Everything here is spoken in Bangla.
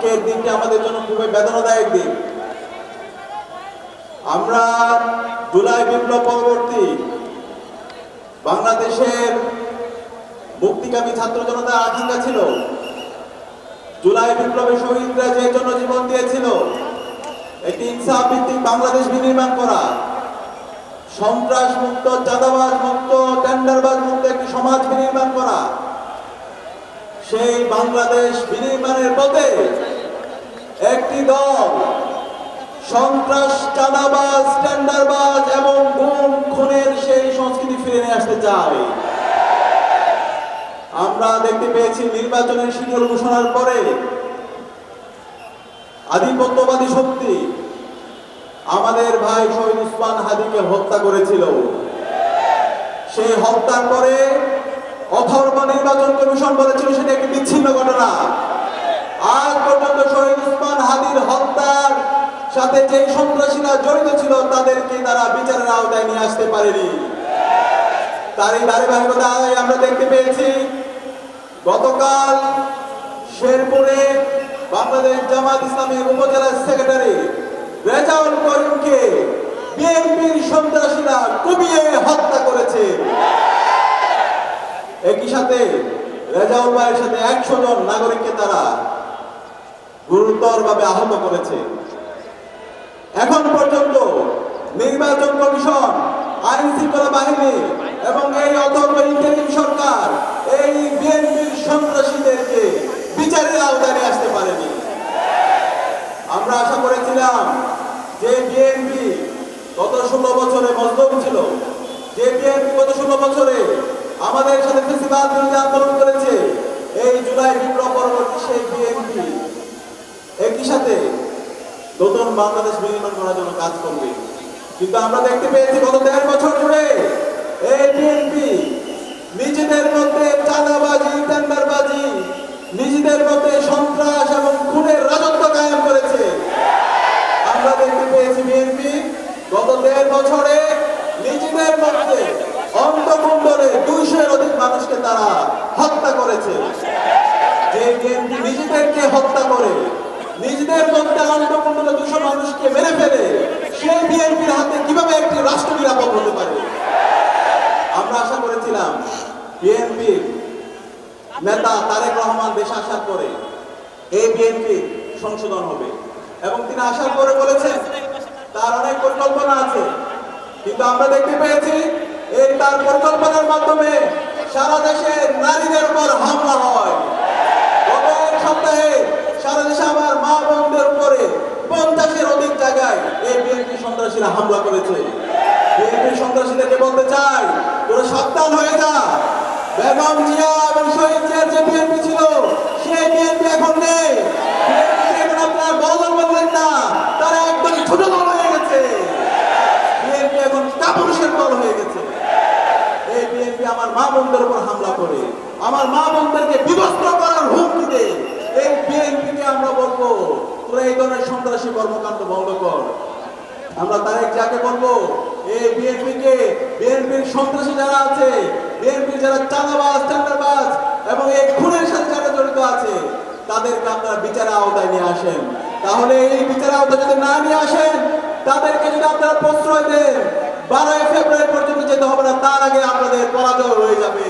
আজকের দিনটি আমাদের জন্য খুবই বেদনাদায়ক দিন। আমরা জুলাই বিপ্লব পরবর্তী বাংলাদেশের মুক্তিকামী ছাত্র জনতার আকাঙ্ক্ষা ছিল জুলাই বিপ্লবের শহীদরা যে জন্য জীবন দিয়েছিল একটি ইনসাফ ভিত্তিক বাংলাদেশ বিনির্মাণ করা, সন্ত্রাস মুক্ত, চাঁদাবাজ মুক্ত, টেন্ডারবাজ মুক্ত একটি সমাজ বিনির্মাণ করা। সেই বাংলাদেশ বিনির্মাণের পথে একটি দল সন্ত্রাস, চাঁদাবাজ, টেন্ডারবাজ এবং গুম খুনের সেই সংস্কৃতি ফিরে নিয়ে আসতে চায়। আমরা দেখতে পেয়েছি নির্বাচনের শিডিউল ঘোষণার পরে আধিপত্যবাদী শক্তি আমাদের ভাই শহীদ ওসমান হাদিকে হত্যা করেছিল। সেই হত্যার পরে অথর্ব নির্বাচন কমিশন বলেছিল সেটা একটি বিচ্ছিন্ন ঘটনা। আজ পর্যন্ত শহীদ ওসমান হাদির হত্যার সাথে যে সন্ত্রাসীরা জড়িত ছিল তাদেরকে তারা বিচারের আওতায় নিয়ে আসতে পারেনি। তারই ধারাবাহিকতায় আমরা দেখতে পেয়েছি গতকাল শেরপুরে বাংলাদেশ জামাত ইসলামের উপজেলা সেক্রেটারি রেজাউল করিমকে বিএনপির সন্ত্রাসীরা কুপিয়ে হত্যা করেছে। একই সাথে রেজাউল ভাইয়ের সাথে 100 জন নাগরিককে তারা গুরুতরভাবে আহত করেছে। এখন পর্যন্ত নির্বাচন কমিশন, আইন শৃঙ্খলা বাহিনী এবং এই অথর্ব ইন্টারিম সরকার এই বিএনপির সন্ত্রাসীদেরকে বিচারের আওতায় নিয়ে আসতে পারেনি। আমরা আশা করেছিলাম যে বিএনপি গত 16 বছরে মজলুম ছিল, যে বিএনপি গত 16 বছরে আমাদের সাথে ফ্যাসিবাদ বিরোধী আন্দোলন করেছে, এই জুলাই বিপ্লব পরবর্তী সেই বিএনপি একই সাথে নতুন বাংলাদেশ বিনির্মাণ করার জন্য কাজ করবে। কিন্তু আমরা দেখতে পেয়েছি গত 1.5 বছর ধরে এই বিএনপি নিজেদের মধ্যে চাঁদাবাজি, টেন্ডারবাজি, নিজেদের মধ্যে সন্ত্রাস এবং খুনের রাজত্ব কায়েম করেছে। আমরা দেখতে পেয়েছি বিএনপি গত 1.5 বছরে নিজেদের মধ্যে অন্তর্কুণ্ডলে 200-এর অধিক মানুষকে তারা হত্যা করেছে। যে বিএনপি নিজেদেরকে হত্যা করে নিজেদের মধ্যে অন্তর্কুণ্ডলে 200 মানুষকে মেরে ফেলে, সেই বিএনপির হাতে কিভাবে একটি রাষ্ট্র নিরাপদ হতে পারে? আমরা আশা করেছিলাম বিএনপির নেতা তারেক রহমান দেশে আসার পরে এই বিএনপি সংশোধন হবে এবং তিনি আসার পরে বলেছেন তার অনেক পরিকল্পনা আছে। কিন্তু আমরা দেখতে পেয়েছি এই তার পরিকল্পনার মাধ্যমে সারা দেশে নারীদের উপর হামলা হয়। গত এক সপ্তাহে সারা দেশে আমার মা বোনদের উপরে 50-এর অধিক জায়গায় এই বিএনপি সন্ত্রাসীরা হামলা করেছে। বিএনপি সন্ত্রাসীদেরকে বলতে চাই, তোরা সাবধান হয়ে যা। বেগম জিয়া এবং শহীদ জিয়ার যে বিএনপি ছিল সেই বিএনপি এখন নেই। এখন আপনারা বড় দল বললেন না, তারা একদম ছোট দল হয়ে গেছে। বিএনপি এখন কাপুরুষের দল হয়ে গেছে। এই বিএনপি আমার মা বোনদের উপর হামলা করে, আমার মা বোনদেরকে বিভক্ত করার হুমকি দেয়। এই বিএনপিকে আমরা বলবো তোরা এই ধরনের সন্ত্রাসী কর্মকাণ্ড বন্ধ কর। আমরা তারেক যাকে বলবো এই বিএনপিকে, বিএনপির সন্ত্রাসী যারা আছে, বিএনপির যারা চাঁদাবাজ, টেন্ডারবাজ এবং এই খুনের সাথে যারা জড়িত আছে তাদেরকে আপনারা বিচারের আওতায় নিয়ে আসেন। তাহলে এই বিচারের আওতায় যদি না নিয়ে আসেন, তাদেরকে যদি আপনারা প্রশ্রয় দেন, 12 ফেব্রুয়ারি পর্যন্ত যেতে হবে না, তার আগে আপনাদের পরাজয় হয়ে যাবে।